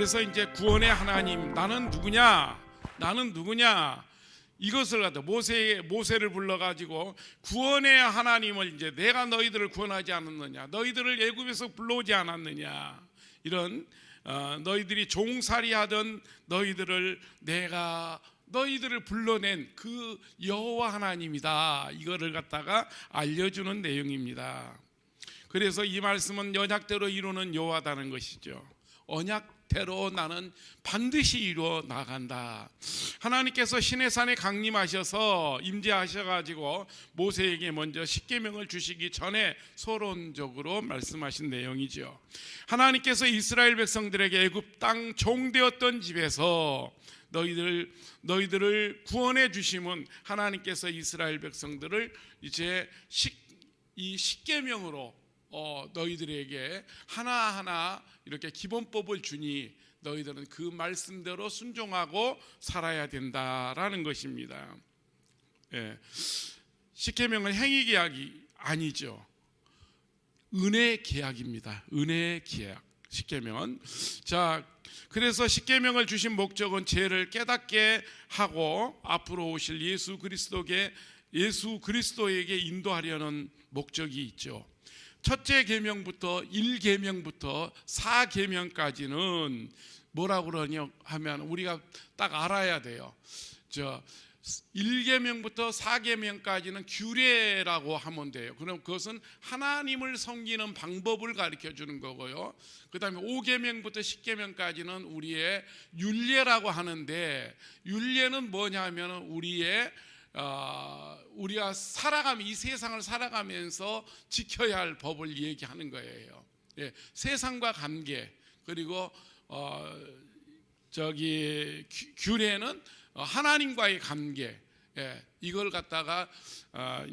그래서 이제 구원의 하나님, 나는 누구냐 이것을 갖다 모세를 불러가지고 구원의 하나님을, 이제 내가 너희들을 구원하지 않았느냐, 너희들을 애굽에서 불러오지 않았느냐, 이런 너희들이 종살이하던 내가 너희들을 불러낸 그 여호와 하나님이다, 이거를 갖다가 알려주는 내용입니다. 그래서 이 말씀은 언약대로 이루는 여호와다는 것이죠. 언약대로 나는 반드시 이루어 나간다. 하나님께서 시내산에 강림하셔서 임재하셔가지고 모세에게 먼저 십계명을 주시기 전에 서론적으로 말씀하신 내용이죠. 하나님께서 이스라엘 백성들에게 애굽 땅 종되었던 집에서 너희들을 구원해 주심은, 하나님께서 이스라엘 백성들을 이제 이 십계명으로 너희들에게 하나하나 이렇게 기본법을 주니 너희들은 그 말씀대로 순종하고 살아야 된다라는 것입니다. 십계명은 행위 계약이 아니죠. 은혜 계약입니다. 은혜 계약. 십계명은, 자, 그래서 십계명을 주신 목적은 죄를 깨닫게 하고 앞으로 오실 예수 그리스도에게 인도하려는 목적이 있죠. 첫째 계명부터 1계명부터 4계명까지는 뭐라고 그러냐 하면 우리가 딱 알아야 돼요. 1계명부터 4계명까지는 규례라고 하면 돼요. 그럼 그것은 하나님을 섬기는 방법을 가르쳐 주는 거고요. 그 다음에 5계명부터 10계명까지는 우리의 율례라고 하는데, 율례는 뭐냐면 우리가 이 세상을 살아가면서 지켜야 할 법을 얘기하는 거예요. 세상과 관계, 그리고 규례는 하나님과의 관계, 이걸 갖다가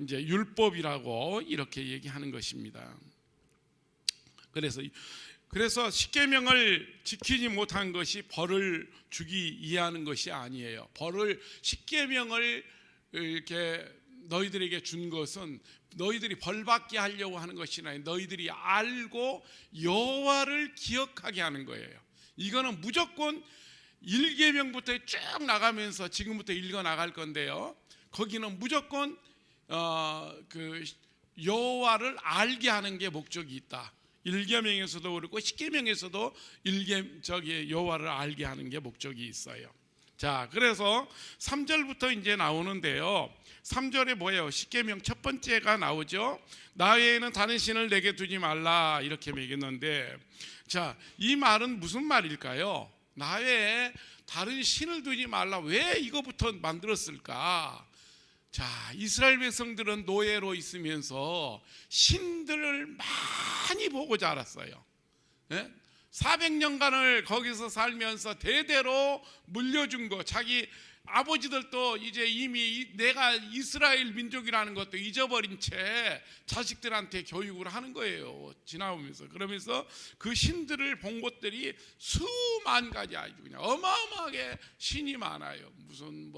이제 율법이라고 이렇게 얘기하는 것입니다. 그래서 십계명을 지키지 못한 것이 벌을 주기 이해하는 것이 아니에요. 십계명을 이렇게 너희들에게 준 것은 너희들이 벌받게 하려고 하는 것이 아니라 너희들이 알고 여호와를 기억하게 하는 거예요. 이거는 무조건 1계명부터 쭉 나가면서 지금부터 읽어 나갈 건데요, 거기는 무조건 그 여호와를 알게 하는 게 목적이 있다. 1계명에서도 그렇고 10계명에서도 여호와를 알게 하는 게 목적이 있어요. 자, 그래서 3절부터 이제 나오는데요, 3절에 뭐예요? 십계명 첫 번째가 나오죠. 나 외에는 다른 신을 내게 두지 말라, 이렇게 매겼는데, 자, 이 말은 무슨 말일까요? 나 외에 다른 신을 두지 말라, 왜 이거부터 만들었을까? 자, 이스라엘 백성들은 노예로 있으면서 신들을 많이 보고 자랐어요. 400년간을 거기서 살면서 대대로 물려준 거, 자기 아버지들도 이제 이미 내가 이스라엘 민족이라는 것도 잊어버린 채 자식들한테 교육을 하는 거예요, 지나오면서. 그러면서 그 신들을 본 것들이 수만 가지, 아주 그냥 어마어마하게 신이 많아요. 무슨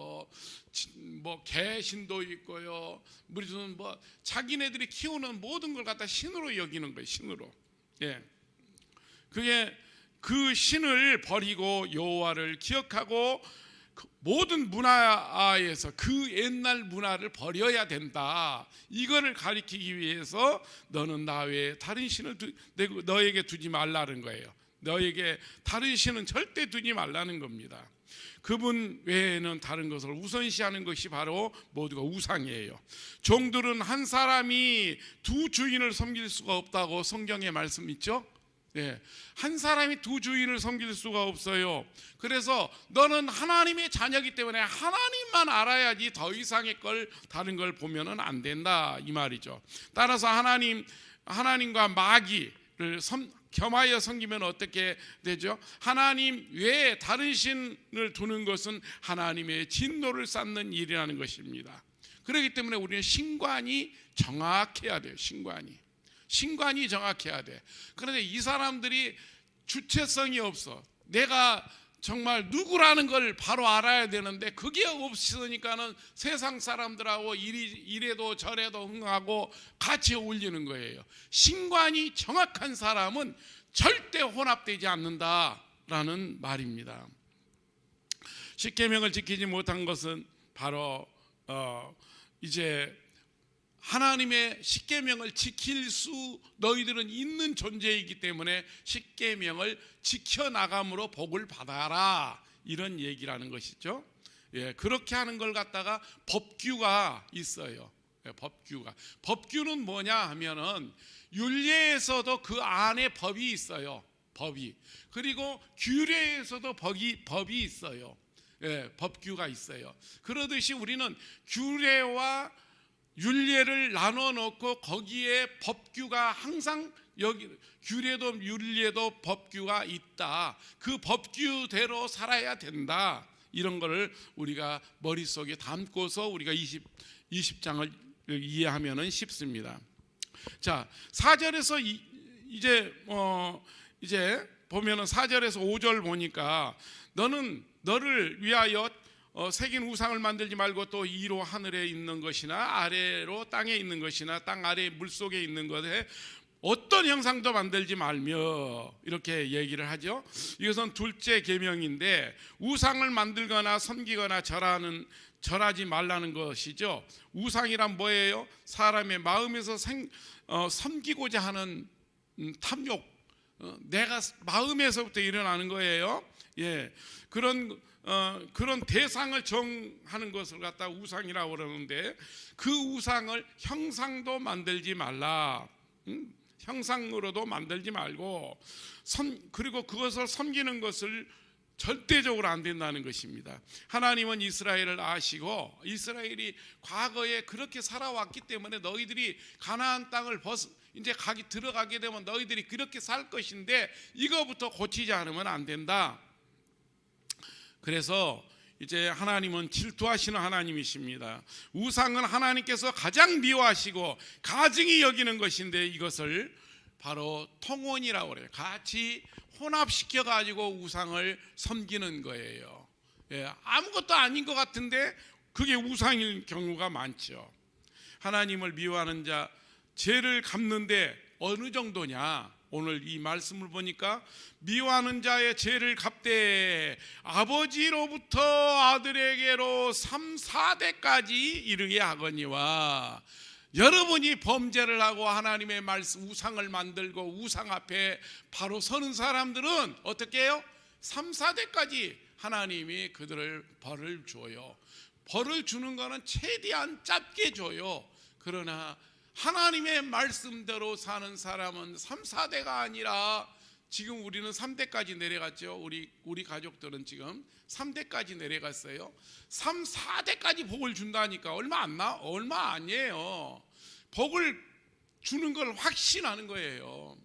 개신도 있고요, 무슨 자기네들이 키우는 모든 걸 갖다 신으로 여기는 거예요, 신으로. 그게 그 신을 버리고 여호와를 기억하고 모든 문화에서 그 옛날 문화를 버려야 된다, 이거를 가리키기 위해서 너는 나 외에 다른 신을 너에게 두지 말라는 거예요. 너에게 다른 신은 절대 두지 말라는 겁니다. 그분 외에는 다른 것을 우선시하는 것이 바로 모두가 우상이에요. 종들은 한 사람이 두 주인을 섬길 수가 없다고 성경에 말씀 있죠. 한 사람이 두 주인을 섬길 수가 없어요. 그래서 너는 하나님의 자녀이기 때문에 하나님만 알아야지 더 이상의 다른 걸 보면은 안 된다, 이 말이죠. 따라서 하나님과 마귀를 겸하여 섬기면 어떻게 되죠? 하나님 외에 다른 신을 두는 것은 하나님의 진노를 쌓는 일이라는 것입니다. 그렇기 때문에 우리는 신관이 정확해야 돼요. 신관이 정확해야 돼. 그런데 이 사람들이 주체성이 없어. 내가 정말 누구라는 걸 바로 알아야 되는데 그게 없으니까는 세상 사람들하고 이래도 저래도 흥하고 같이 어울리는 거예요. 신관이 정확한 사람은 절대 혼합되지 않는다. 된다라는 말입니다. 십계명을 지키지 못한 것은 바로 이제 하나님의 십계명을 지킬 수 너희들은 있는 존재이기 때문에 십계명을 지켜나감으로 복을 받아라, 이런 얘기라는 것이죠. 예, 그렇게 하는 걸 갖다가 법규가 있어요. 예, 법규는 뭐냐 하면은 율례에서도 그 안에 법이 있어요. 법이. 그리고 규례에서도 법이 있어요. 예, 법규가 있어요. 그러듯이 우리는 규례와 율례를 나눠 놓고 거기에 법규가 항상 여기 규례도 율례도 법규가 있다. 그 법규대로 살아야 된다. 이런 거를 우리가 머릿속에 담고서 우리가 20장을 이해하면은 쉽습니다. 자, 4절에서 이제 보면은 4절에서 5절 보니까 너를 위하여 새긴 우상을 만들지 말고 또 위로 하늘에 있는 것이나 아래로 땅에 있는 것이나 땅 아래 물속에 있는 것에 어떤 형상도 만들지 말며, 이렇게 얘기를 하죠. 이것은 둘째 계명인데 우상을 만들거나 섬기거나 절하지 말라는 것이죠. 우상이란 뭐예요? 사람의 마음에서 섬기고자 하는 탐욕, 내가 마음에서부터 일어나는 거예요. 예, 그런 대상을 정하는 것을 갖다 우상이라고 그러는데, 그 우상을 형상도 만들지 말라. 형상으로도 만들지 말고, 그리고 그것을 섬기는 것을 절대적으로 안 된다는 것입니다. 하나님은 이스라엘을 아시고 이스라엘이 과거에 그렇게 살아왔기 때문에 너희들이 가나안 땅을 이제 들어가게 되면 너희들이 그렇게 살 것인데 이거부터 고치지 않으면 안 된다. 그래서 이제 하나님은 질투하시는 하나님이십니다. 우상은 하나님께서 가장 미워하시고 가증히 여기는 것인데 이것을 바로 통혼이라고 그래요. 같이 혼합시켜 가지고 우상을 섬기는 거예요. 예, 아무것도 아닌 것 같은데 그게 우상일 경우가 많죠. 하나님을 미워하는 자, 죄를 갚는데 어느 정도냐? 오늘 이 말씀을 보니까 미워하는 자의 죄를 갚되 아버지로부터 아들에게로 3, 4대까지 이르게 하거니와, 여러분이 범죄를 하고 하나님의 말씀 우상을 만들고 우상 앞에 바로 서는 사람들은 어떻게 해요? 3, 4대까지 하나님이 그들을 벌을 줘요. 벌을 주는 거는 최대한 짧게 줘요. 그러나 하나님의 말씀대로 사는 사람은 3, 4대가 아니라 지금 우리는 3대까지 내려갔죠. 우리 가족들은 지금 3대까지 내려갔어요. 3, 4대까지 복을 준다니까 얼마 아니에요. 복을 주는 걸 확신하는 거예요.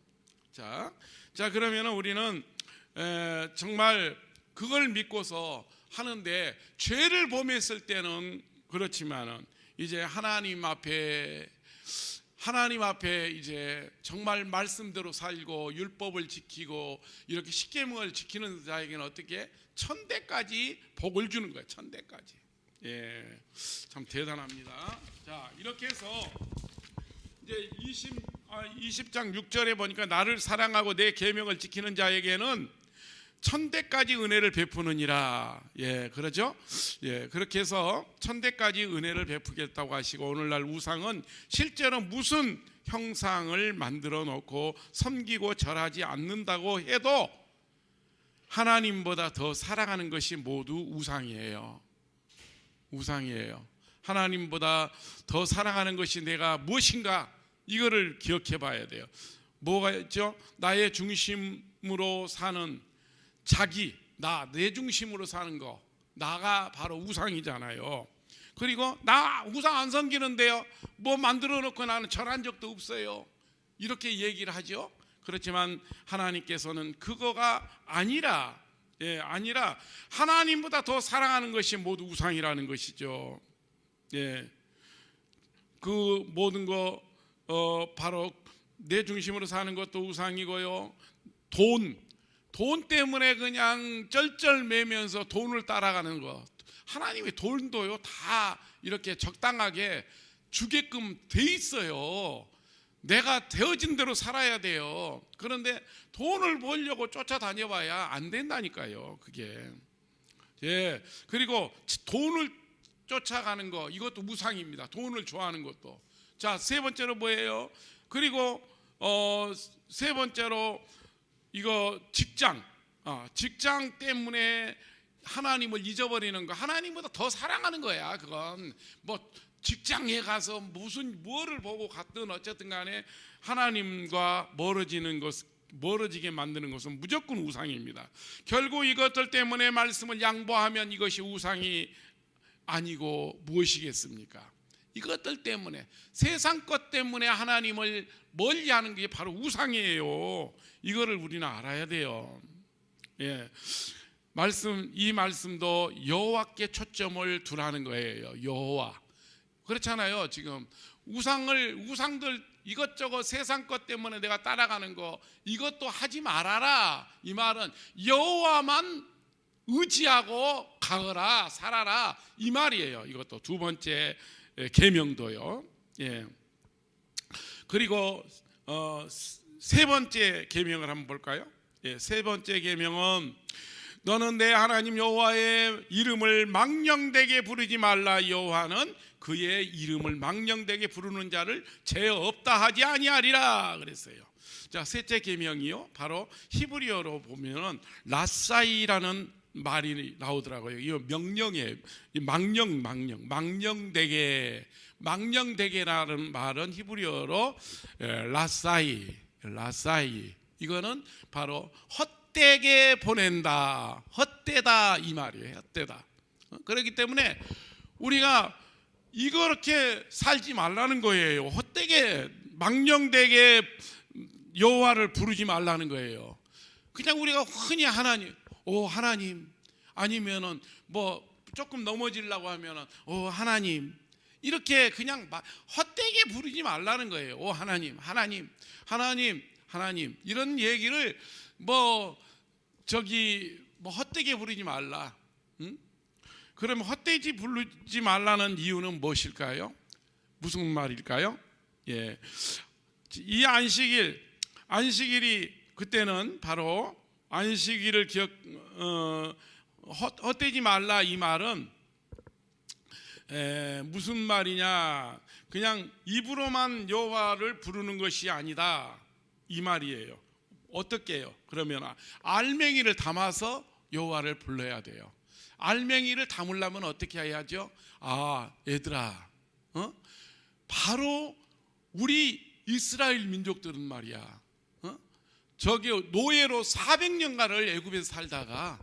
자 그러면 우리는 정말 그걸 믿고서 하는데, 죄를 범했을 때는 그렇지만은 이제 하나님 앞에 이제 정말 말씀대로 살고 율법을 지키고 이렇게 십계명을 지키는 자에게는 어떻게 1000대까지 복을 주는 거예요. 1000대까지. 예, 참 대단합니다. 자, 이렇게 해서 이제 20장 6절에 보니까 나를 사랑하고 내 계명을 지키는 자에게는 1000대까지 은혜를 베푸느니라. 예, 그러죠? 예, 그렇게 해서 1000대까지 은혜를 베푸겠다고 하시고, 오늘날 우상은 실제로 무슨 형상을 만들어 놓고 섬기고 절하지 않는다고 해도 하나님보다 더 사랑하는 것이 모두 우상이에요. 우상이에요. 하나님보다 더 사랑하는 것이 내가 무엇인가, 이거를 기억해 봐야 돼요. 뭐가 있죠? 나의 중심으로 사는 내 중심으로 사는 거, 나가 바로 우상이잖아요. 그리고 나 우상 안 섬기는데요, 뭐 만들어 놓고 나는 절한 적도 없어요, 이렇게 얘기를 하죠. 그렇지만 하나님께서는 그거가 아니라 하나님보다 더 사랑하는 것이 모두 우상이라는 것이죠. 예, 그 모든 거 바로 내 중심으로 사는 것도 우상이고요. 돈 때문에 그냥 쩔쩔매면서 돈을 따라가는 것, 하나님의 돈도요 다 이렇게 적당하게 주게끔 돼 있어요. 내가 되어진 대로 살아야 돼요. 그런데 돈을 벌려고 쫓아다녀봐야 안 된다니까요. 그게. 예. 그리고 돈을 쫓아가는 거, 이것도 우상입니다. 돈을 좋아하는 것도. 자, 세 번째로 뭐예요? 그리고 세 번째로 이거 직장. 직장 때문에 하나님을 잊어버리는 거. 하나님보다 더 사랑하는 거야. 그건 뭐 직장에 가서 무슨 뭐를 보고 갔든 어쨌든 간에 하나님과 멀어지게 만드는 것은 무조건 우상입니다. 결국 이것들 때문에 말씀을 양보하면 이것이 우상이 아니고 무엇이겠습니까? 이것들 때문에, 세상 것 때문에 하나님을 멀리하는 게 바로 우상이에요. 이거를 우리는 알아야 돼요. 예. 이 말씀도 여호와께 초점을 두라는 거예요. 여호와. 그렇잖아요. 지금 우상들 이것저것 세상 것 때문에 내가 따라가는 거, 이것도 하지 말아라. 이 말은 여호와만 의지하고 가거라, 살아라, 이 말이에요. 이것도 두 번째 계명도요. 예. 그리고 세 번째 계명을 한번 볼까요? 예, 세 번째 계명은 너는 내 하나님 여호와의 이름을 망령되게 부르지 말라. 여호와는 그의 이름을 망령되게 부르는 자를 죄 없다 하지 아니하리라 그랬어요. 자, 셋째 계명이요, 바로 히브리어로 보면은 라사이라는 말이 나오더라고요. 이 명령이에요. 망령되게라는 말은 히브리어로 라사이. 이거는 바로 헛되게 보낸다, 헛되다, 이 말이에요. 헛되다. 그렇기 때문에 우리가 이렇게 살지 말라는 거예요. 헛되게, 망령되게 여호와를 부르지 말라는 거예요. 그냥 우리가 흔히 하나님, 하나님, 아니면은 뭐 조금 넘어지려고 하면은 하나님, 이렇게 그냥 헛되게 부르지 말라는 거예요. 하나님, 하나님, 하나님, 하나님, 이런 얘기를 헛되게 부르지 말라. 응? 그러면 헛되게 부르지 말라는 이유는 무엇일까요? 무슨 말일까요? 예, 이 안식일이 그때는 바로 안식일을 헛되지 말라, 이 말은 무슨 말이냐? 그냥 입으로만 여호와를 부르는 것이 아니다, 이 말이에요. 어떻게 해요? 그러면 알맹이를 담아서 여호와를 불러야 돼요. 알맹이를 담으려면 어떻게 해야죠? 얘들아, 바로 우리 이스라엘 민족들은 말이야, 저기 노예로 400년간을 애굽에서 살다가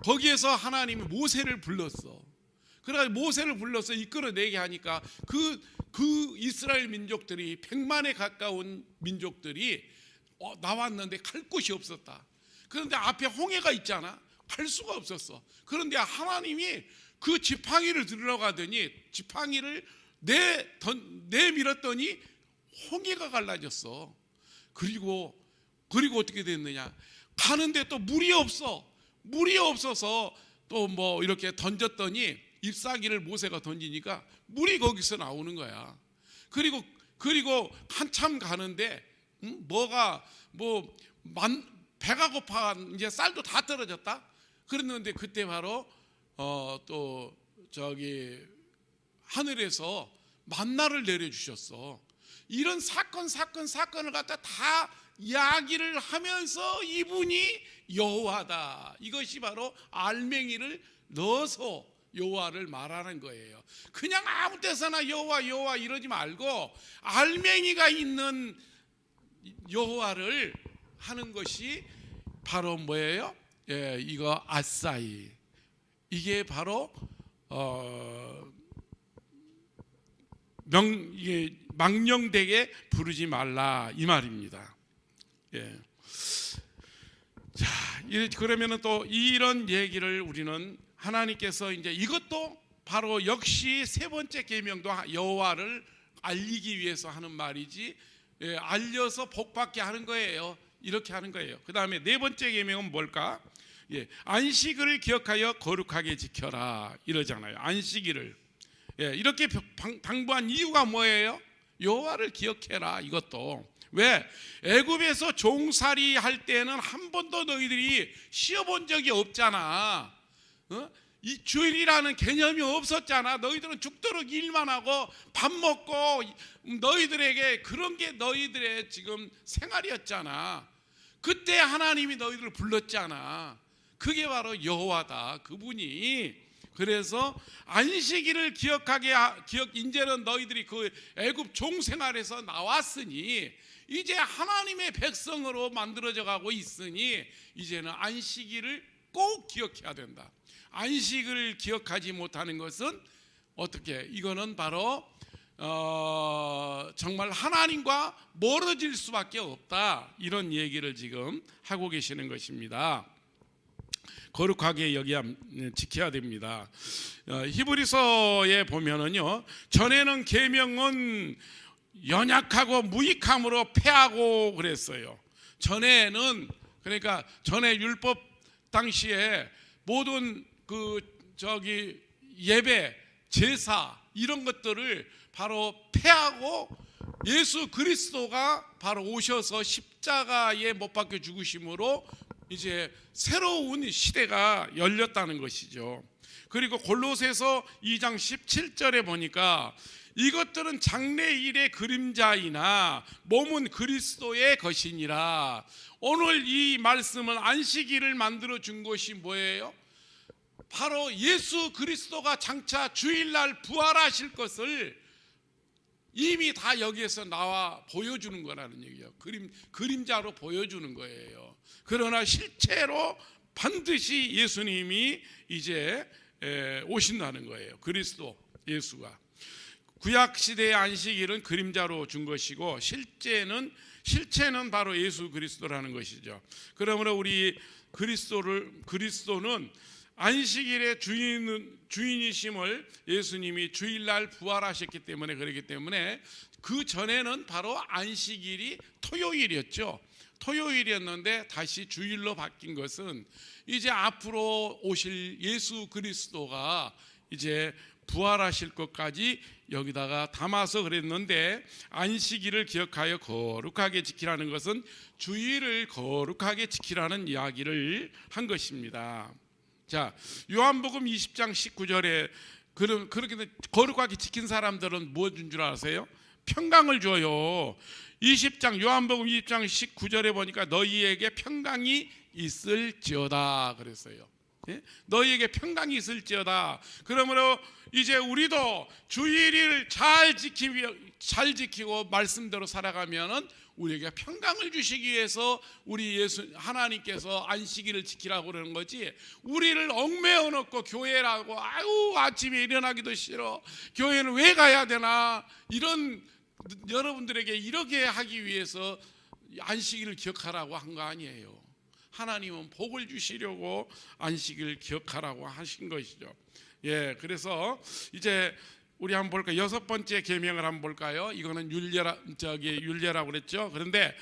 거기에서 하나님이 모세를 불렀어. 그래서 모세를 불러서 이끌어내게 하니까 그 이스라엘 민족들이 100만에 가까운 민족들이 나왔는데 갈 곳이 없었다. 그런데 앞에 홍해가 있잖아. 갈 수가 없었어. 그런데 하나님이 그 지팡이를 들어가더니 지팡이를 내밀었더니 홍해가 갈라졌어. 그리고 어떻게 됐느냐? 가는데 또 물이 없어서 또 뭐 이렇게 던졌더니 잎사귀를 모세가 던지니까 물이 거기서 나오는 거야. 그리고 한참 가는데 배가 고파, 이제 쌀도 다 떨어졌다. 그랬는데 그때 바로 또 저기 하늘에서 만나를 내려주셨어. 이런 사건을 갖다 다 이야기를 하면서 이분이 여호와다, 이것이 바로 알맹이를 넣어서 여호와를 말하는 거예요. 그냥 아무 때서나 여호와 이러지 말고 알맹이가 있는 여호와를 하는 것이 바로 뭐예요? 이거 아사이, 이게 바로 이게 망령되게 부르지 말라, 이 말입니다. 예. 자, 그러면은 또 이런 얘기를 우리는 하나님께서 이제 이것도 바로 역시 세 번째 계명도 여호와를 알리기 위해서 하는 말이지, 알려서 복받게 하는 거예요. 이렇게 하는 거예요. 그 다음에 네 번째 계명은 뭘까? 안식일을 기억하여 거룩하게 지켜라, 이러잖아요. 안식일을 이렇게 당부한 이유가 뭐예요? 여호와를 기억해라. 이것도 왜? 애굽에서 종살이 할 때는 한 번도 너희들이 쉬어본 적이 없잖아. 이 주일이라는 개념이 없었잖아. 너희들은 죽도록 일만 하고 밥 먹고 너희들에게 그런 게 너희들의 지금 생활이었잖아. 그때 하나님이 너희들을 불렀잖아. 그게 바로 여호와다. 그분이. 그래서 안식일을 이제는 너희들이 그 애굽 종생활에서 나왔으니 이제 하나님의 백성으로 만들어져 가고 있으니 이제는 안식일을 꼭 기억해야 된다. 안식을 기억하지 못하는 것은 어떻게? 이거는 바로 정말 하나님과 멀어질 수밖에 없다. 이런 얘기를 지금 하고 계시는 것입니다. 거룩하게 지켜야 됩니다. 히브리서에 보면은요, 전에는 계명은 연약하고 무익함으로 폐하고 그랬어요. 전에는, 그러니까 전에 율법 당시에 모든 예배, 제사 이런 것들을 바로 폐하고 예수 그리스도가 바로 오셔서 십자가에 못 박혀 죽으심으로 이제 새로운 시대가 열렸다는 것이죠. 그리고 골로새서 2장 17절에 보니까 이것들은 장래일의 그림자이나 몸은 그리스도의 것이니라. 오늘 이 말씀은 안식일을 만들어 준 것이 뭐예요? 바로 예수 그리스도가 장차 주일날 부활하실 것을 이미 다 여기에서 나와 보여주는 거라는 얘기예요. 그림자로 보여주는 거예요. 그러나 실제로 반드시 예수님이 이제 오신다는 거예요. 그리스도 예수가. 구약 시대의 안식일은 그림자로 준 것이고 실체는 바로 예수 그리스도라는 것이죠. 그러므로 우리 그리스도는 안식일의 주인이심을 예수님이 주일날 부활하셨기 때문에 그렇기 때문에 그 전에는 바로 안식일이 토요일이었죠. 토요일이었는데 다시 주일로 바뀐 것은 이제 앞으로 오실 예수 그리스도가 이제 부활하실 것까지 여기다가 담아서 그랬는데, 안식일을 기억하여 거룩하게 지키라는 것은 주일을 거룩하게 지키라는 이야기를 한 것입니다. 자, 요한복음 20장 19절에 그렇게 거룩하게 지킨 사람들은 뭐 준 줄 아세요? 평강을 줘요. 요한복음 20장 19절에 보니까 너희에게 평강이 있을지어다 그랬어요. 예? 너희에게 평강이 있을지어다. 그러므로 이제 우리도 주일을 잘 지키고 말씀대로 살아가면은 우리에게 평강을 주시기 위해서 우리 하나님께서 안식일을 지키라고 그러는 거지, 우리를 얽매어 놓고 교회라고 아침에 일어나기도 싫어, 교회는 왜 가야 되나, 이런 여러분들에게 이렇게 하기 위해서 안식일을 기억하라고 한 거 아니에요. 하나님은 복을 주시려고 안식일을 기억하라고 하신 것이죠. 예, 그래서 이제 우리 한번 볼까요? 6번째 계명을 한번 볼까요? 이거는 율례라고 그랬죠. 그런데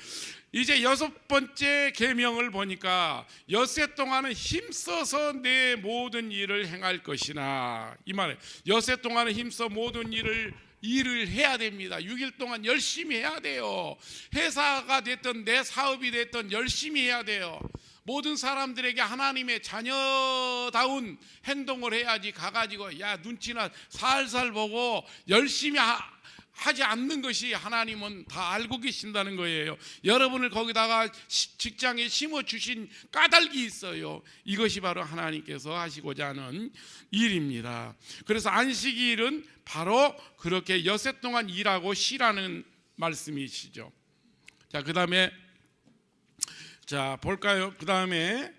이제 6번째 계명을 보니까 엿새 동안은 힘써서 내 모든 일을 행할 것이나, 이 말에 엿새 동안은 힘써 모든 일을 해야 됩니다. 6일 동안 열심히 해야 돼요. 회사가 됐든 내 사업이 됐든 열심히 해야 돼요. 모든 사람들에게 하나님의 자녀다운 행동을 해야지, 가가지고 눈치나 살살 보고 열심히 하지 않는 것이 하나님은 다 알고 계신다는 거예요. 여러분을 거기다가 직장에 심어주신 까닭이 있어요. 이것이 바로 하나님께서 하시고자 하는 일입니다. 그래서 안식일은 바로 그렇게 엿새 동안 일하고 쉬라는 말씀이시죠. 자, 그 다음에 볼까요? 그 다음에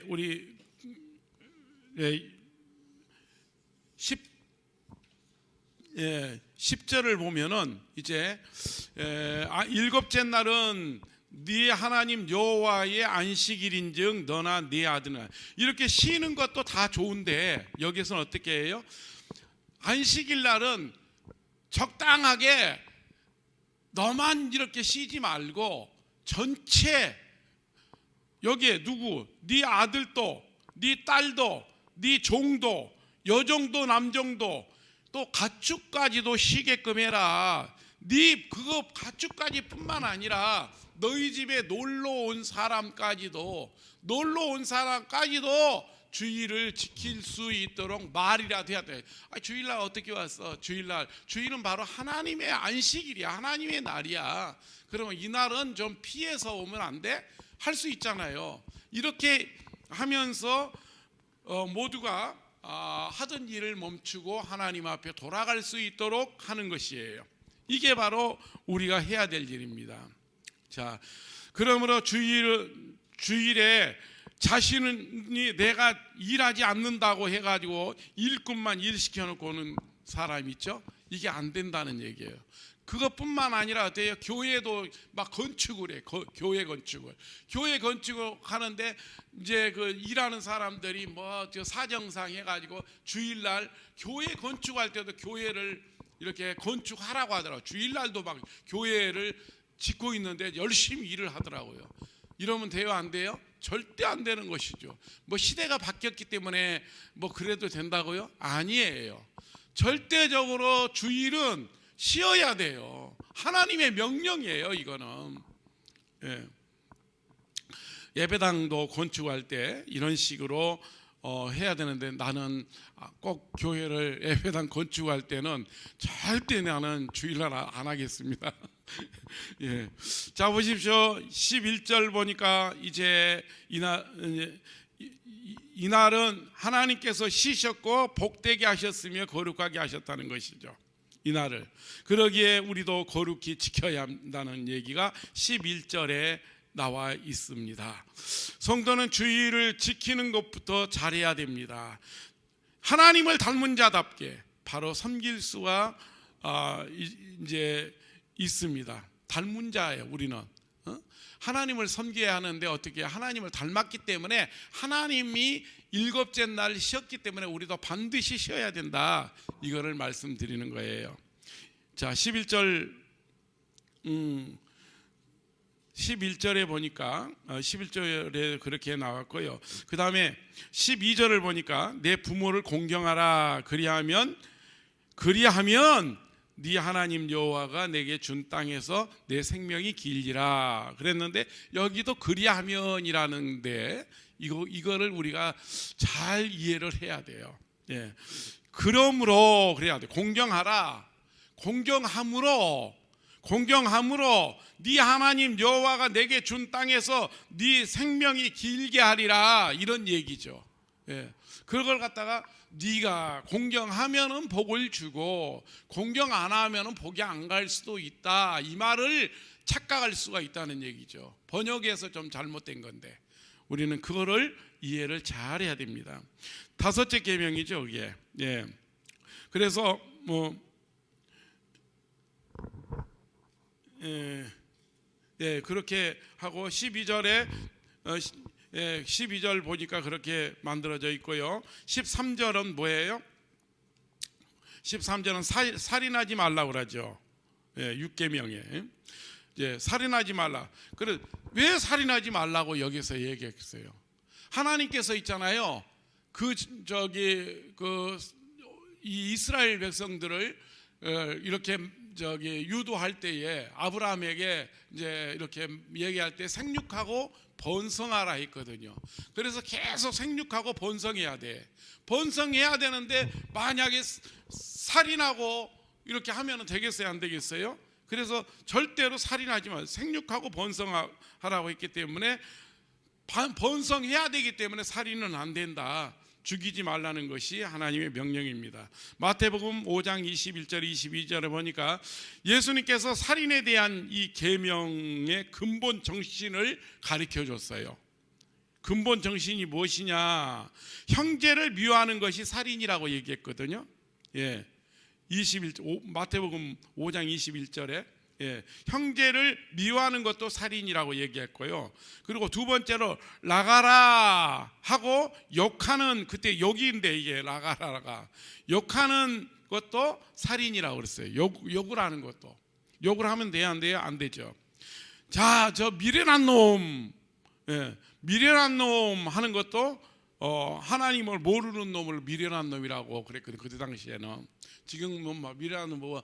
우리 10절을 보면은 이제 7째 날은 네 하나님 여호와의 안식일인즉 너나 네 아들나, 이렇게 쉬는 것도 다 좋은데 여기서는 어떻게 해요? 안식일 날은 적당하게 너만 이렇게 쉬지 말고 전체, 여기에 네 아들도 네 딸도 네 종도 여종도 남종도 또 가축까지도 쉬게끔 해라. 네 그거 가축까지뿐만 아니라 너희 집에 놀러 온 사람까지도 주일을 지킬 수 있도록 말이라도 해야 돼. 주일날 어떻게 왔어? 주일은 바로 하나님의 안식일이야. 하나님의 날이야. 그러면 이 날은 좀 피해서 오면 안 돼? 할 수 있잖아요. 이렇게 하면서 모두가 하던 일을 멈추고 하나님 앞에 돌아갈 수 있도록 하는 것이에요. 이게 바로 우리가 해야 될 일입니다. 자, 그러므로 주일에 자신이 내가 일하지 않는다고 해가지고 일꾼만 일시켜놓고 오는 사람 있죠? 이게 안 된다는 얘기예요. 그것뿐만 아니라 어때요? 교회도 막 건축을 해. 교회 건축을 하는데 이제 그 일하는 사람들이 뭐 저 사정상 해가지고 주일날 교회 건축할 때도 교회를 이렇게 건축하라고 하더라고요. 주일날도 막 교회를 짓고 있는데 열심히 일을 하더라고요. 이러면 돼요, 안 돼요? 절대 안 되는 것이죠. 뭐 시대가 바뀌었기 때문에 뭐 그래도 된다고요? 아니에요. 절대적으로 주일은 쉬어야 돼요. 하나님의 명령이에요, 이거는. 예배당도 건축할 때 이런 식으로 해야 되는데 나는 꼭 교회를 예배당 건축할 때는 절대 나는 주일날 안 하겠습니다. 예. 자, 보십시오. 11절 보니까 이제 이날은 하나님께서 쉬셨고 복되게 하셨으며 거룩하게 하셨다는 것이죠. 이날을. 그러기에 우리도 거룩히 지켜야 한다는 얘기가 11절에 나와 있습니다. 성도는 주일을 지키는 것부터 잘해야 됩니다. 하나님을 닮은 자답게 바로 섬길 수가 이제 있습니다. 닮은 자예요. 우리는 하나님을 섬겨야 하는데 어떻게 하나님을 닮았기 때문에 하나님이 일곱째 날 쉬었기 때문에 우리도 반드시 쉬어야 된다. 이거를 말씀드리는 거예요. 자, 11절에 보니까 11절에 그렇게 나왔고요. 그 다음에 12절을 보니까 내 부모를 공경하라. 그리하면 네 하나님 여호와가 내게 준 땅에서 내 생명이 길리라 그랬는데 여기도 그리하면이라는데 이거를 우리가 잘 이해를 해야 돼요. 예. 그러므로 그래야 돼. 공경하라. 공경함으로 네 하나님 여호와가 내게 준 땅에서 네 생명이 길게 하리라 이런 얘기죠. 예. 그걸 갖다가 네가 공경하면은 복을 주고 공경 안 하면은 복이 안 갈 수도 있다. 이 말을 착각할 수가 있다는 얘기죠. 번역에서 좀 잘못된 건데 우리는 그거를 이해를 잘 해야 됩니다. 다섯째 계명이죠, 이게. 예. 그래서 그렇게 하고 12절에 12절 보니까 그렇게 만들어져 있고요. 13절은 뭐예요? 13절은 살인하지 말라고 그러죠. 6계명에 살인하지 말라. 그래 왜 살인하지 말라고 여기서 얘기했어요? 하나님께서 있잖아요. 이 이스라엘 백성들을 이렇게 유도할 때에 아브라함에게 이제 이렇게 얘기할 때 생육하고 번성하라 했거든요. 그래서 계속 생육하고 번성해야 돼. 번성해야 되는데 만약에 살인하고 이렇게 하면 되겠어요, 안 되겠어요? 그래서 절대로 살인하지 마. 생육하고 번성하라고 했기 때문에 번성해야 되기 때문에 살인은 안 된다. 죽이지 말라는 것이 하나님의 명령입니다. 마태복음 5장 21절 22절에 보니까 예수님께서 살인에 대한 이 계명의 근본 정신을 가르쳐 줬어요. 근본 정신이 무엇이냐? 형제를 미워하는 것이 살인이라고 얘기했거든요. 예. 마태복음 5장 21절에 형제를 미워하는 것도 살인이라고 얘기했고요. 그리고 두 번째로 라가라 하고 욕하는, 그때 욕인데 이게 라가라가 욕하는 것도 살인이라고 그랬어요. 욕을 하는 것도. 욕을 하면 돼요, 안 돼요? 안 되죠. 자, 저 미련한 놈, 미련한 놈 하는 것도 하나님을 모르는 놈을 미련한 놈이라고 그랬거든요. 그때 당시에는. 지금 뭐 미래라는 뭐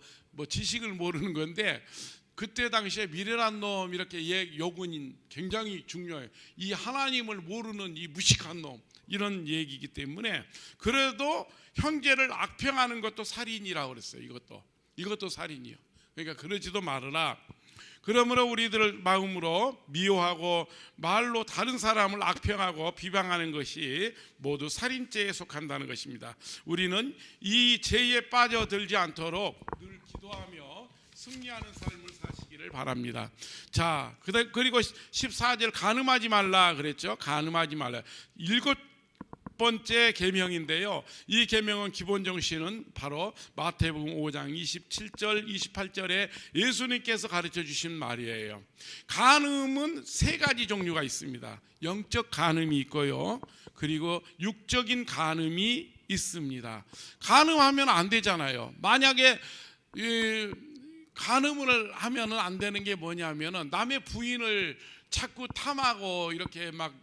지식을 모르는 건데 그때 당시에 미래란 놈 이렇게 요군이 굉장히 중요해요. 이 하나님을 모르는 이 무식한 놈 이런 얘기이기 때문에 그래도 형제를 악평하는 것도 살인이라고 그랬어요. 이것도 살인이요. 그러니까 그러지도 말아라. 그러므로 우리들 마음으로 미워하고 말로 다른 사람을 악평하고 비방하는 것이 모두 살인죄에 속한다는 것입니다. 우리는 이 죄에 빠져들지 않도록 늘 기도하며 승리하는 삶을 사시기를 바랍니다. 자, 그리고 14절 간음하지 말라 그랬죠. 간음하지 말라. 7번째 계명인데요. 이 계명은 기본 정신은 바로 마태복음 5장 27절 28절에 예수님께서 가르쳐 주신 말이에요. 간음은 세 가지 종류가 있습니다. 영적 간음이 있고요. 그리고 육적인 간음이 있습니다. 간음하면 안 되잖아요. 만약에 간음을 하면은 안 되는 게 뭐냐면은 남의 부인을 자꾸 탐하고 이렇게 막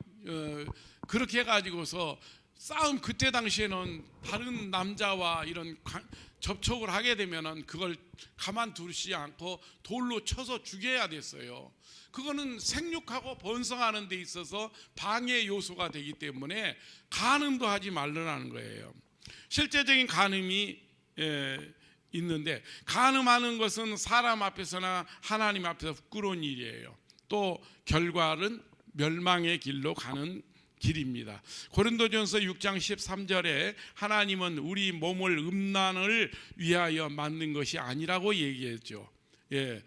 그렇게 해가지고서 싸움 그때 당시에는 다른 남자와 이런 접촉을 하게 되면은 그걸 가만두지 않고 돌로 쳐서 죽여야 됐어요. 그거는 생육하고 번성하는 데 있어서 방해 요소가 되기 때문에 간음도 하지 말라는 거예요. 실제적인 간음이 있는데 간음하는 것은 사람 앞에서나 하나님 앞에서 부끄러운 일이에요. 또 결과는 멸망의 길로 가는 길입니다. 고린도전서 6장 13절에 하나님은 우리 몸을 음란을 위하여 만든 것이 아니라고 얘기했죠. 예,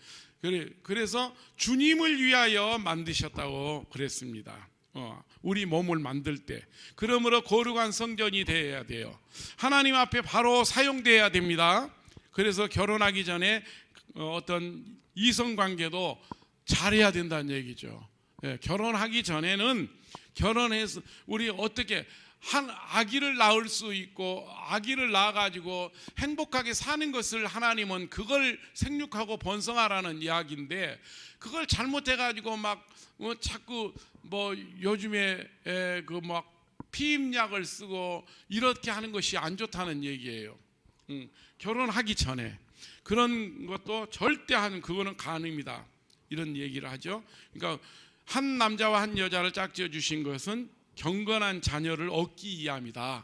그래서 주님을 위하여 만드셨다고 그랬습니다. 우리 몸을 만들 때 그러므로 거룩한 성전이 되어야 돼요. 하나님 앞에 바로 사용돼야 됩니다. 그래서 결혼하기 전에 어떤 이성관계도 잘해야 된다는 얘기죠. 예, 결혼하기 전에는 결혼해서 우리 어떻게 한 아기를 낳을 수 있고 아기를 낳아가지고 행복하게 사는 것을 하나님은 그걸 생육하고 번성하라는 이야기인데 그걸 잘못해가지고 막 자꾸 뭐 요즘에 그 막 피임약을 쓰고 이렇게 하는 것이 안 좋다는 얘기예요. 결혼하기 전에 그런 것도 절대 하는 그거는 간음이다 이런 얘기를 하죠. 그러니까 한 남자와 한 여자를 짝지어 주신 것은 경건한 자녀를 얻기 위함이다.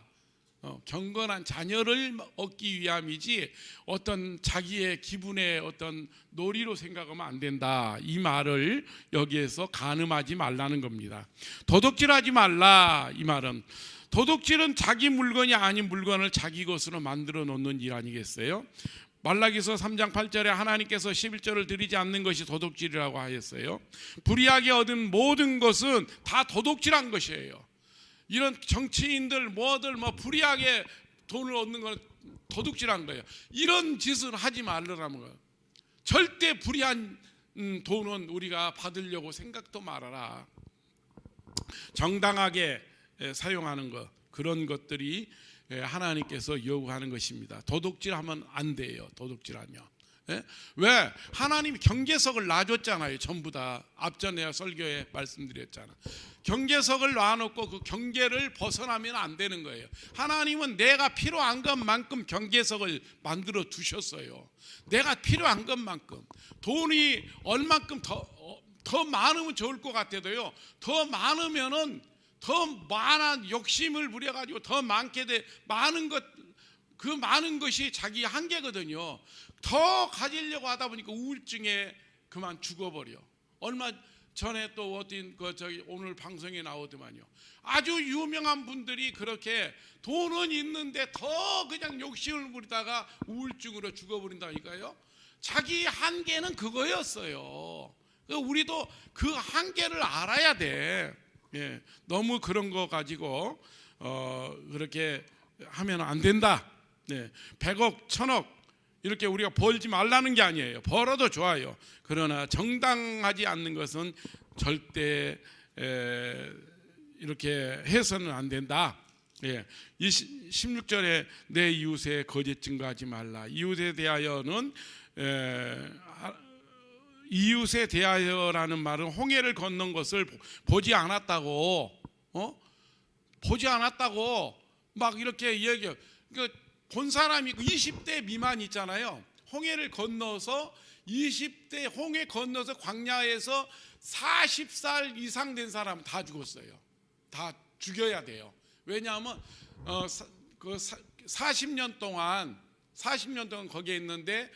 경건한 자녀를 얻기 위함이지 어떤 자기의 기분의 어떤 놀이로 생각하면 안 된다. 이 말을 여기에서 간음하지 말라는 겁니다. 도둑질하지 말라 이 말은 도둑질은 자기 물건이 아닌 물건을 자기 것으로 만들어 놓는 일 아니겠어요? 말라기서 3장 8절에 하나님께서 11조를 드리지 않는 것이 도둑질이라고 하였어요. 불의하게 얻은 모든 것은 다 도둑질한 것이에요. 이런 정치인들 뭐들 뭐 불의하게 돈을 얻는 건 도둑질한 거예요. 이런 짓을 하지 말라는 거예요. 절대 불의한 돈은 우리가 받으려고 생각도 말아라. 정당하게 사용하는 것 그런 것들이 하나님께서 요구하는 것입니다. 도둑질하면 안 돼요. 도둑질하면 왜? 하나님이 경계석을 놔줬잖아요. 전부 다 앞전에 설교에 말씀드렸잖아. 경계석을 놔놓고 그 경계를 벗어나면 안 되는 거예요. 하나님은 내가 필요한 것만큼 경계석을 만들어 두셨어요. 내가 필요한 것만큼 돈이 얼만큼 더 많으면 좋을 것 같아도요. 더 많으면은 더 많은 욕심을 부려가지고 더 많게 돼 많은 것 그 많은 것이 자기 한계거든요. 더 가지려고 하다 보니까 우울증에 그만 죽어버려. 얼마 전에 또 어떤 오늘 방송에 나오더만요. 아주 유명한 분들이 그렇게 돈은 있는데 더 그냥 욕심을 부리다가 우울증으로 죽어버린다니까요. 자기 한계는 그거였어요. 우리도 그 한계를 알아야 돼. 예, 너무 그런 거 가지고 그렇게 하면 안 된다. 네, 100억, 1000억 이렇게 우리가 벌지 말라는 게 아니에요. 벌어도 좋아요. 그러나 정당하지 않는 것은 절대 이렇게 해서는 안 된다. 예, 16절에 내 이웃에 거짓 증거하지 말라. 이웃에 대하여는 이웃에 대하여라는 말은 홍해를 건넌 것을 보지 않았다고, 보지 않았다고 막 이렇게 얘기해요. 그러니까 본 사람이 20대 미만 있잖아요. 홍해를 건너서 20대 홍해 건너서 광야에서 40살 이상 된 사람은 다 죽었어요. 다 죽여야 돼요. 왜냐하면 40년 동안 거기에 있는데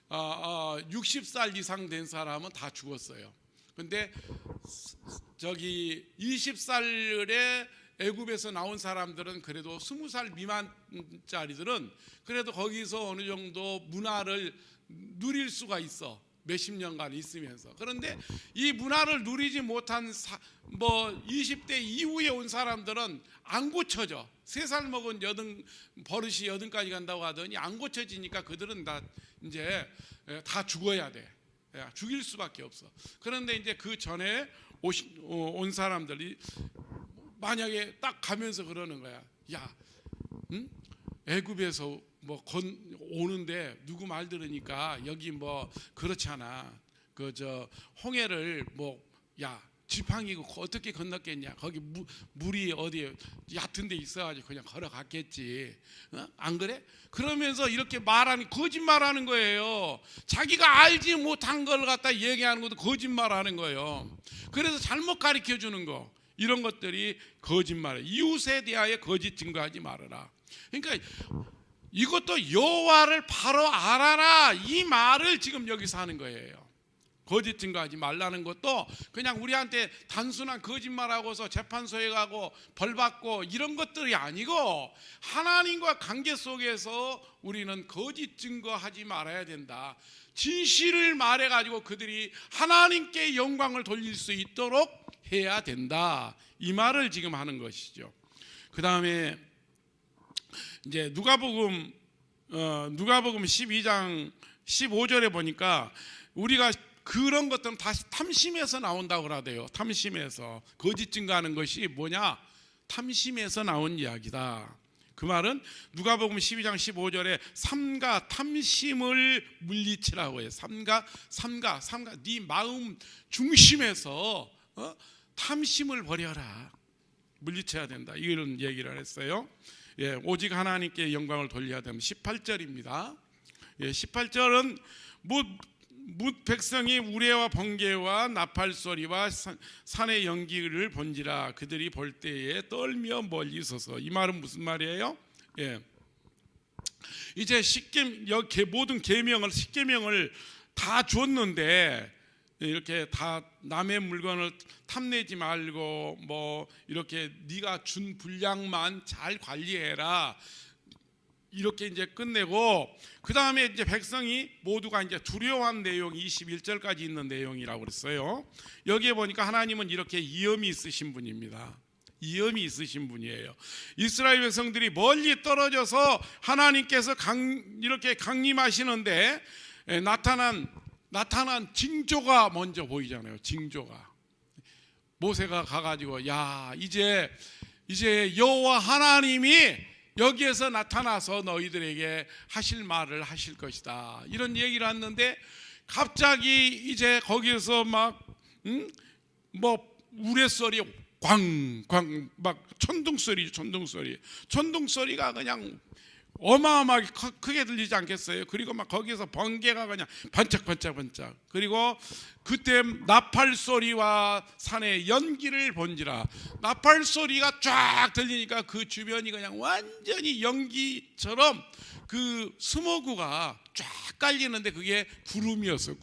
60살 이상 된 사람은 다 죽었어요. 근데 저기 20살에 애굽에서 나온 사람들은 그래도 20살 미만짜리들은 그래도 거기서 어느 정도 문화를 누릴 수가 있어. 몇십 년간 있으면서. 그런데 이 문화를 누리지 못한 20대 이후에 온 사람들은 안 고쳐져. 3살 먹은 버릇이 80까지 간다고 하더니 안 고쳐지니까 그들은 다 이제 다 죽어야 돼. 죽일 수밖에 없어. 그런데 이제 그 전에 온 사람들이 만약에 딱 가면서 그러는 거야. 야, 응? 애굽에서 오는데 누구 말 들으니까 여기 그렇잖아. 홍해를 지팡이고 어떻게 건넜겠냐. 거기 물이 어디 얕은 데 있어가지고 그냥 걸어갔겠지. 안 그래? 그러면서 이렇게 말하니 거짓말하는 거예요. 자기가 알지 못한 걸 갖다 얘기하는 것도 거짓말하는 거예요. 그래서 잘못 가르쳐 주는 거. 이런 것들이 거짓말이에요. 이웃에 대하여 거짓 증거하지 말아라. 그러니까 이것도 여호와를 바로 알아라, 이 말을 지금 여기서 하는 거예요. 거짓 증거하지 말라는 것도 그냥 우리한테 단순한 거짓말하고서 재판소에 가고 벌받고 이런 것들이 아니고 하나님과 관계 속에서 우리는 거짓 증거하지 말아야 된다. 진실을 말해가지고 그들이 하나님께 영광을 돌릴 수 있도록 해야 된다. 이 말을 지금 하는 것이죠. 그 다음에 이제 누가복음 12장 15절에 보니까 우리가 그런 것들은 다시 탐심에서 나온다고 그러대요. 탐심에서. 거짓 증거하는 것이 뭐냐? 탐심에서 나온 이야기다. 그 말은 누가복음 12장 15절에 삼가 탐심을 물리치라고 해요. 삼가 네 마음 중심에서 탐심을 버려라. 물리쳐야 된다. 이런 얘기를 했어요. 오직 하나님께 영광을 돌려야 됩니다. 18절입니다. 18절은 뭇 백성이 우레와 번개와 나팔 소리와 산의 연기를 본지라 그들이 볼 때에 떨며 멀리 서서. 이 말은 무슨 말이에요? 이제 모든 계명을 10계명을 다 줬는데 이렇게 다 남의 물건을 탐내지 말고 이렇게 네가 준 분량만 잘 관리해라. 이렇게 이제 끝내고 그 다음에 이제 백성이 모두가 이제 두려워한 내용이 21절까지 있는 내용이라고 그랬어요. 여기에 보니까 하나님은 이렇게 이엄이 있으신 분입니다. 이엄이 있으신 분이에요. 이스라엘 백성들이 멀리 떨어져서 하나님께서 이렇게 강림하시는데 나타난 징조가 먼저 보이잖아요. 징조가. 모세가 가가지고 야 이제 여호와 하나님이 여기에서 나타나서 너희들에게 하실 말을 하실 것이다. 이런 얘기를 했는데 갑자기 이제 거기에서 우레소리 광광 천둥소리가 그냥 어마어마하게 크게 들리지 않겠어요? 그리고 거기서 번개가 그냥 반짝반짝. 그리고 그때 나팔 소리와 산의 연기를 본지라. 나팔 소리가 쫙 들리니까 그 주변이 그냥 완전히 연기처럼 그 스모그가 쫙 깔리는데 그게 구름이었어요.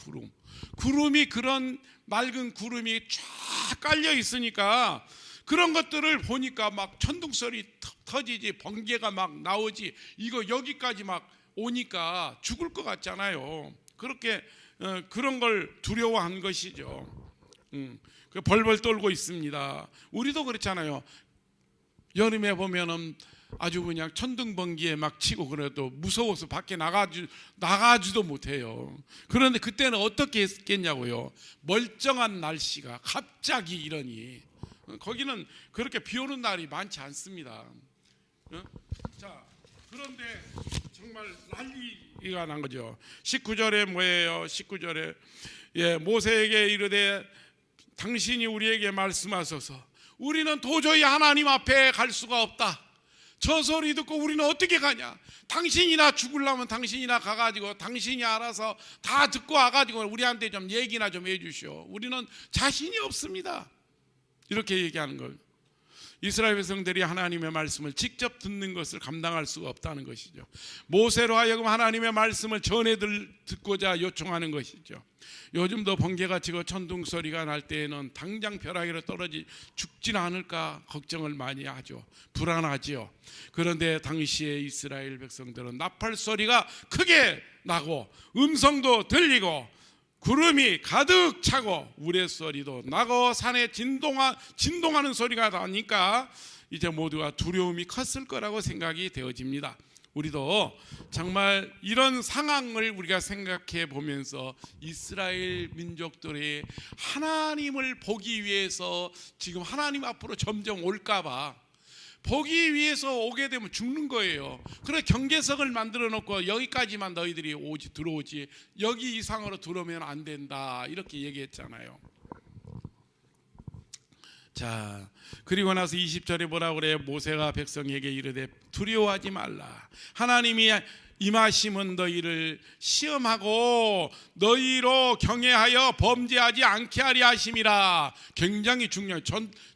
구름이 그런 맑은 구름이 쫙 깔려 있으니까 그런 것들을 보니까 천둥소리 터지지, 번개가 나오지, 이거 여기까지 오니까 죽을 것 같잖아요. 그렇게 그런 걸 두려워한 것이죠. 벌벌 떨고 있습니다. 우리도 그렇잖아요. 여름에 보면은 아주 그냥 천둥 번개에 치고 그래도 무서워서 밖에 나가지도 못해요. 그런데 그때는 어떻게 했겠냐고요. 멀쩡한 날씨가 갑자기 이러니. 거기는 그렇게 비 오는 날이 많지 않습니다. 자, 그런데 정말 난리가 난 거죠. 19절에 뭐예요? 19절에 모세에게 이르되 당신이 우리에게 말씀하소서. 우리는 도저히 하나님 앞에 갈 수가 없다. 저 소리 듣고 우리는 어떻게 가냐? 당신이나 죽으려면 당신이나 가가지고 당신이 알아서 다 듣고 와가지고 우리한테 좀 얘기나 좀 해주시오. 우리는 자신이 없습니다. 이렇게 얘기하는 걸. 이스라엘 백성들이 하나님의 말씀을 직접 듣는 것을 감당할 수가 없다는 것이죠. 모세로 하여금 하나님의 말씀을 전해 듣고자 요청하는 것이죠. 요즘도 번개가 치고 천둥 소리가 날 때에는 당장 벼락이로 떨어지 죽지는 않을까 걱정을 많이 하죠. 불안하지요. 그런데 당시에 이스라엘 백성들은 나팔 소리가 크게 나고 음성도 들리고 구름이 가득 차고 우레소리도 나고 산에 진동하는 소리가 나니까 이제 모두가 두려움이 컸을 거라고 생각이 되어집니다. 우리도 정말 이런 상황을 우리가 생각해 보면서 이스라엘 민족들이 하나님을 보기 위해서 지금 하나님 앞으로 점점 올까봐 보기 위해서 오게 되면 죽는 거예요. 그래 경계석을 만들어 놓고 여기까지만 너희들이 들어오지 여기 이상으로 들어오면 안 된다 이렇게 얘기했잖아요. 자, 그리고 나서 20절에 뭐라 그래요? 모세가 백성에게 이르되 두려워하지 말라. 하나님이 임하심은 너희를 시험하고 너희로 경외하여 범죄하지 않게 하리 하심이라. 굉장히 중요한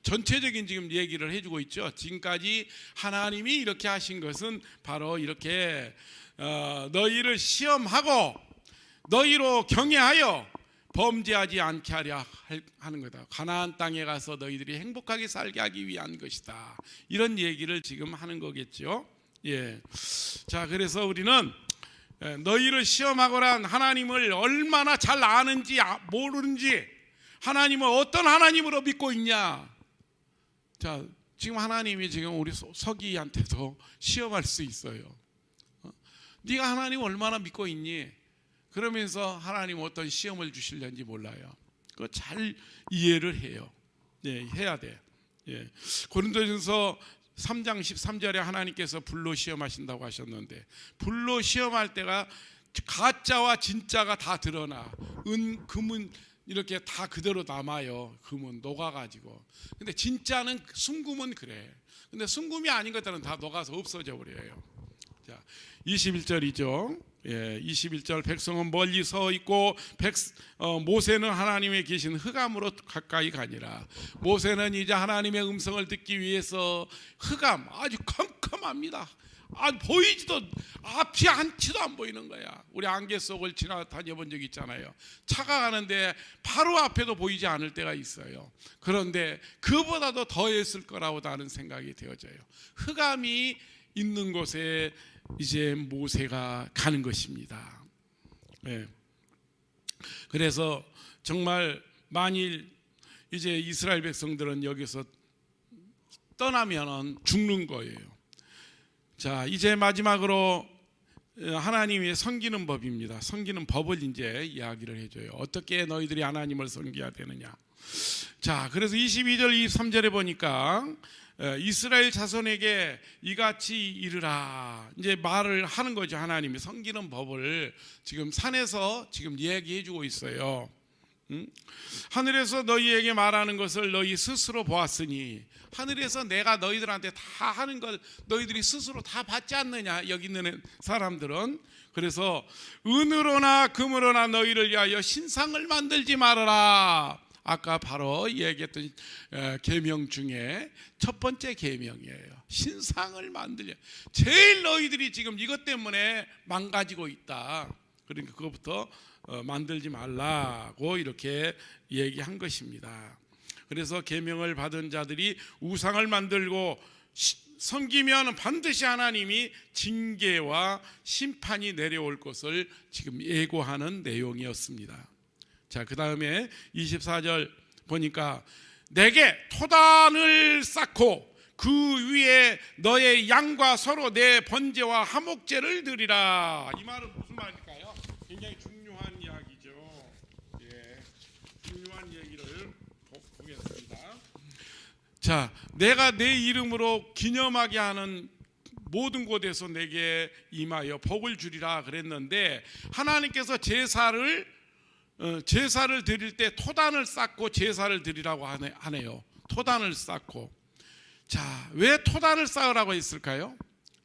전체적인 지금 얘기를 해주고 있죠. 지금까지 하나님이 이렇게 하신 것은 바로 이렇게 너희를 시험하고 너희로 경외하여 범죄하지 않게 하려 하는 거다. 가나안 땅에 가서 너희들이 행복하게 살게 하기 위한 것이다. 이런 얘기를 지금 하는 거겠죠. 예. 자, 그래서 우리는 너희를 시험하거란 하나님을 얼마나 잘 아는지 모르는지, 하나님을 어떤 하나님으로 믿고 있냐. 자, 지금 하나님이 지금 우리 서기한테도 시험할 수 있어요. 네가 하나님 얼마나 믿고 있니? 그러면서 하나님 어떤 시험을 주실는지 몰라요. 그거 잘 이해를 해요. 예, 해야 돼. 예. 고린도전서 3장 13절에 하나님께서 불로 시험하신다고 하셨는데, 불로 시험할 때가 가짜와 진짜가 다 드러나. 금은 이렇게 다 그대로 남아요. 금은 녹아가지고. 근데 진짜는 순금은 그래. 근데 순금이 아닌 것들은 다 녹아서 없어져 버려요. 자, 21절이죠. 예, 21절 백성은 멀리 서 있고 모세는 하나님의 계신 흑암으로 가까이 가니라. 모세는 이제 하나님의 음성을 듣기 위해서 흑암, 아주 컴컴합니다. 보이지도 앞이 한치도 안 보이는 거야. 우리 안개 속을 지나다녀 본 적 있잖아요. 차가 가는데 바로 앞에도 보이지 않을 때가 있어요. 그런데 그보다도 더했을 거라고 나는 생각이 되어져요. 흑암이 있는 곳에 이제 모세가 가는 것입니다. 네. 그래서 정말 만일 이제 이스라엘 백성들은 여기서 떠나면은 죽는 거예요. 자, 이제 마지막으로 하나님이 섬기는 법입니다. 섬기는 법을 이제 이야기를 해줘요. 어떻게 너희들이 하나님을 섬겨야 되느냐. 자, 그래서 22절 23절에 보니까 이스라엘 자손에게 이같이 이르라, 이제 말을 하는 거죠. 하나님이 섬기는 법을 지금 산에서 지금 얘기해주고 있어요. 하늘에서 너희에게 말하는 것을 너희 스스로 보았으니, 하늘에서 내가 너희들한테 다 하는 걸 너희들이 스스로 다 봤지 않느냐, 여기 있는 사람들은. 그래서 은으로나 금으로나 너희를 위하여 신상을 만들지 말아라. 아까 바로 얘기했던 계명 중에 첫 번째 계명이에요. 신상을 만들려. 제일 너희들이 지금 이것 때문에 망가지고 있다. 그러니까 그것부터 만들지 말라고 이렇게 얘기한 것입니다. 그래서 계명을 받은 자들이 우상을 만들고 섬기면 반드시 하나님이 징계와 심판이 내려올 것을 지금 예고하는 내용이었습니다. 자, 그 다음에 24절 보니까 내게 토단을 쌓고 그 위에 너의 양과 서로 내 번제와 화목제를 드리라. 이 말은 무슨 말일까요? 굉장히 중요한 이야기죠. 예, 중요한 얘기를 보겠습니다. 자, 내가 내 이름으로 기념하게 하는 모든 곳에서 내게 임하여 복을 주리라 그랬는데, 하나님께서 제사를 드릴 때 토단을 쌓고 제사를 드리라고 하네요. 토단을 쌓고. 자, 왜 토다를 쌓으라고 했을까요?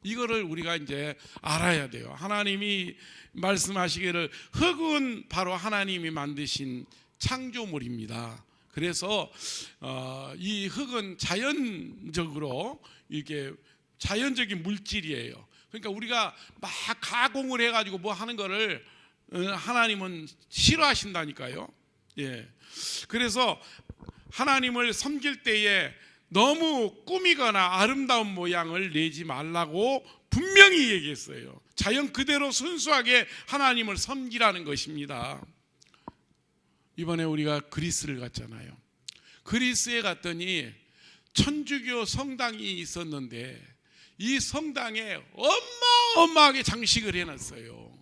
이거를 우리가 이제 알아야 돼요. 하나님이 말씀하시기를 흙은 바로 하나님이 만드신 창조물입니다. 그래서 이 흙은 자연적으로 이게 자연적인 물질이에요. 그러니까 우리가 막 가공을 해가지고 뭐 하는 거를 하나님은 싫어하신다니까요. 예. 그래서 하나님을 섬길 때에 너무 꾸미거나 아름다운 모양을 내지 말라고 분명히 얘기했어요. 자연 그대로 순수하게 하나님을 섬기라는 것입니다. 이번에 우리가 그리스를 갔잖아요. 그리스에 갔더니 천주교 성당이 있었는데 이 성당에 어마어마하게 장식을 해놨어요.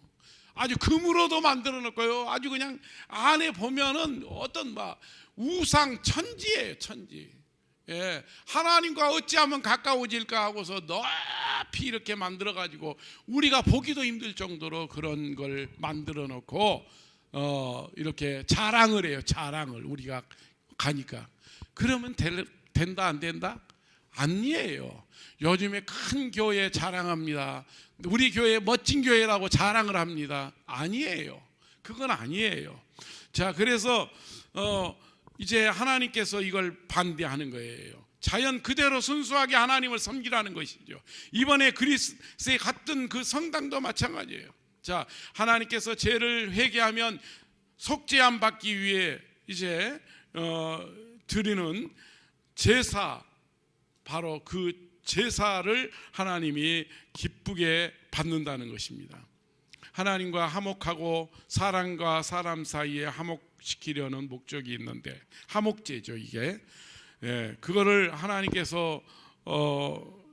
아주 금으로도 만들어 놓고요. 아주 그냥 안에 보면은 어떤 막 우상 천지예요, 천지. 예, 하나님과 어찌하면 가까워질까 하고서 높이 이렇게 만들어 가지고 우리가 보기도 힘들 정도로 그런 걸 만들어 놓고 이렇게 자랑을 해요. 자랑을 우리가 가니까. 그러면 된다 안 된다? 아니에요. 요즘에 큰 교회 자랑합니다. 우리 교회 멋진 교회라고 자랑을 합니다. 아니에요. 그건 아니에요. 자, 그래서 이제 하나님께서 이걸 반대하는 거예요. 자연 그대로 순수하게 하나님을 섬기라는 것이죠. 이번에 그리스에 갔던 그 성당도 마찬가지예요. 자, 하나님께서 죄를 회개하면 속죄함 받기 위해 이제 드리는 제사, 바로 그 제사를 하나님이 기쁘게 받는다는 것입니다. 하나님과 화목하고 사람과 사람 사이에 화목시키려는 목적이 있는데 화목제죠, 이게. 예, 그거를 하나님께서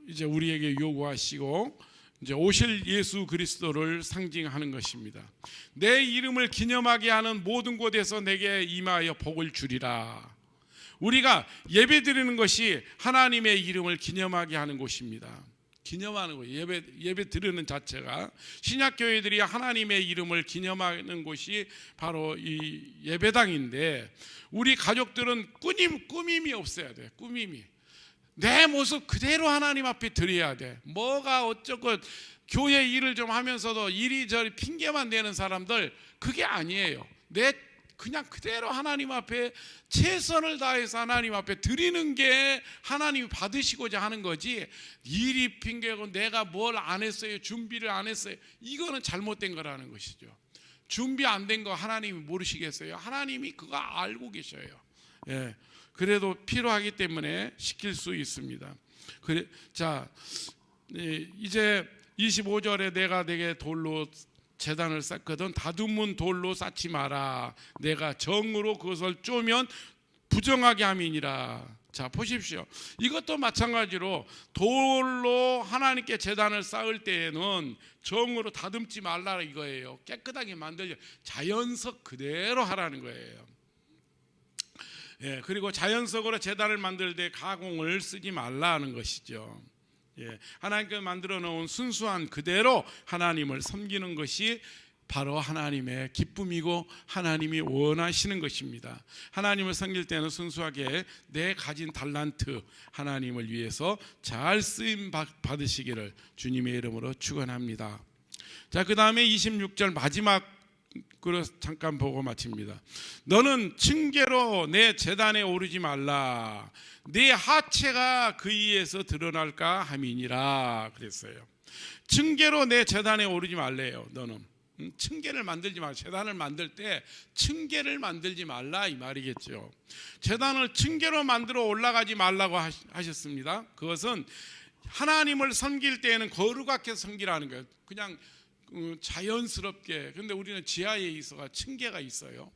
이제 우리에게 요구하시고 이제 오실 예수 그리스도를 상징하는 것입니다. 내 이름을 기념하게 하는 모든 곳에서 내게 임하여 복을 주리라. 우리가 예배 드리는 것이 하나님의 이름을 기념하게 하는 곳입니다. 기념하는 거예요. 예배 드리는 자체가 신약 교회들이 하나님의 이름을 기념하는 곳이 바로 이 예배당인데 우리 가족들은 꾸밈이 없어야 돼. 꾸밈이. 내 모습 그대로 하나님 앞에 드려야 돼. 뭐가 어쩌고 교회 일을 좀 하면서도 이리저리 핑계만 대는 사람들 그게 아니에요. 그냥 그대로 하나님 앞에 최선을 다해서 하나님 앞에 드리는 게 하나님이 받으시고자 하는 거지, 일이 핑계고 내가 뭘 안 했어요, 준비를 안 했어요, 이거는 잘못된 거라는 것이죠. 준비 안 된 거 하나님이 모르시겠어요? 하나님이 그거 알고 계셔요. 예, 그래도 필요하기 때문에 시킬 수 있습니다. 자, 이제 25절에 내가 내게 돌로 제단을 쌓거든 다듬은 돌로 쌓지 마라. 내가 정으로 그것을 쪼면 부정하게 함이니라. 자, 보십시오. 이것도 마찬가지로 돌로 하나님께 제단을 쌓을 때에는 정으로 다듬지 말라 이거예요. 깨끗하게 만들려 자연석 그대로 하라는 거예요. 예, 그리고 자연석으로 제단을 만들 때 가공을 쓰지 말라는 것이죠. 예, 하나님께서 만들어 놓은 순수한 그대로 하나님을 섬기는 것이 바로 하나님의 기쁨이고 하나님이 원하시는 것입니다. 하나님을 섬길 때는 순수하게 내 가진 달란트 하나님을 위해서 잘 쓰임 받으시기를 주님의 이름으로 축원합니다. 자, 그 다음에 26절 마지막으로 잠깐 보고 마칩니다. 너는 층계로 내 제단에 오르지 말라. 네 하체가 그 위에서 드러날까 함이니라 그랬어요. 층계로 내 제단에 오르지 말래요. 너는 층계를 만들지 말라. 제단을 만들 때 층계를 만들지 말라 이 말이겠죠. 제단을 층계로 만들어 올라가지 말라고 하셨습니다. 그것은 하나님을 섬길 때에는 거룩하게 섬기라는 거예요. 그냥 자연스럽게. 근데 우리는 지하에 있어가 층계가 있어요.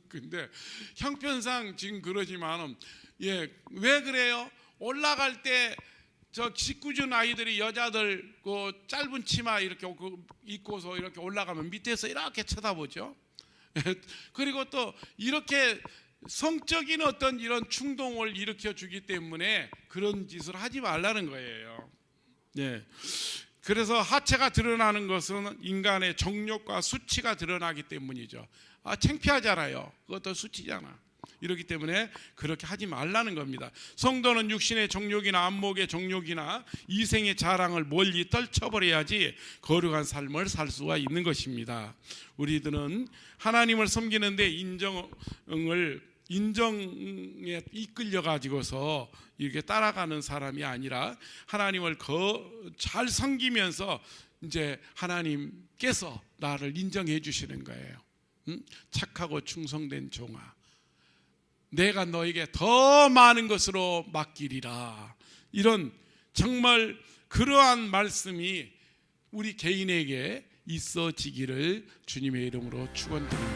근데 형편상 지금 그러지만 예, 왜 그래요? 올라갈 때 저 짓궂은 아이들이 여자들 그 짧은 치마 이렇게 입고서 이렇게 올라가면 밑에서 이렇게 쳐다보죠. 그리고 또 이렇게 성적인 어떤 이런 충동을 일으켜 주기 때문에 그런 짓을 하지 말라는 거예요. 네. 그래서 하체가 드러나는 것은 인간의 정욕과 수치가 드러나기 때문이죠. 창피하잖아요. 그것도 수치잖아. 이렇기 때문에 그렇게 하지 말라는 겁니다. 성도는 육신의 정욕이나 안목의 정욕이나 이생의 자랑을 멀리 떨쳐버려야지 거룩한 삶을 살 수가 있는 것입니다. 우리들은 하나님을 섬기는데 인정에 이끌려 가지고서 이렇게 따라가는 사람이 아니라 하나님을 잘 섬기면서 이제 하나님께서 나를 인정해 주시는 거예요. 착하고 충성된 종아, 내가 너에게 더 많은 것으로 맡기리라. 이런 정말 그러한 말씀이 우리 개인에게 있어지기를 주님의 이름으로 축원드립니다.